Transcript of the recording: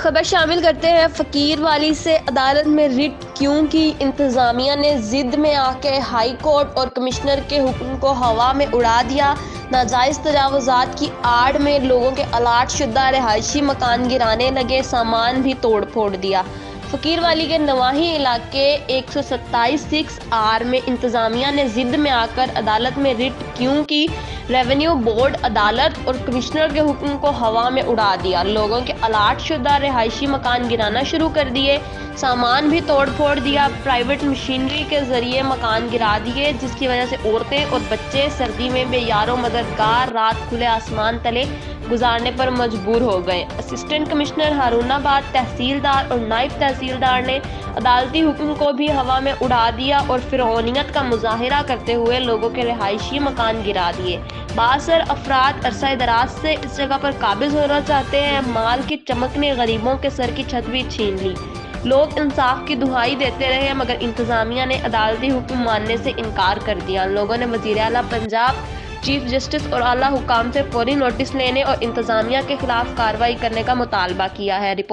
खबर शामिल करते हैं। फकीर वाली से अदालत में रिट क्यों की? इंतजामिया ने जिद में आके हाई कोर्ट और कमिश्नर के हुक्म को हवा में उड़ा दिया। नाजायज तजावुजात की आड़ में लोगों के अलाट शुदा रिहायशी मकान गिराने लगे, सामान भी तोड़ फोड़ दिया। फकीर वाली के नवाही इलाके 127(6)R में इंतजामिया ने जिद में आकर अदालत में रिट क्यों की? रेवेन्यू बोर्ड अदालत और कमिश्नर के हुक्म को हवा में उड़ा दिया। लोगों के अलाट शुदा रिहायशी मकान गिराना शुरू कर दिए, सामान भी तोड़ फोड़ दिया। प्राइवेट मशीनरी के जरिए मकान गिरा दिए, जिसकी वजह से औरतें और बच्चे सर्दी में बेयारो मददगार रात खुले आसमान तले गुजारने पर मजबूर हो गए। असिस्टेंट कमिश्नर हारूनाबाद, तहसीलदार और नायब तहसीलदार ने अदालती हुक्म को भी हवा में उड़ा दिया और फिरौनियत का मुजाहिरा करते हुए लोगों के रिहायशी मकान गिरा दिए। बासर अफराद अरसा दराज से इस जगह पर काबिज होना चाहते हैं। माल की चमक ने गरीबों के सर की छत भी छीन ली। लोग इंसाफ की दुहाई देते रहे, मगर इंतजामिया ने अदालती हुक्म मानने से इनकार कर दिया। लोगों ने वजीर आला पंजाब, चीफ जस्टिस और आला हुकाम से फौरी नोटिस लेने और इंतजामिया के खिलाफ कार्रवाई करने का मुतालबा किया है। रिपोर्ट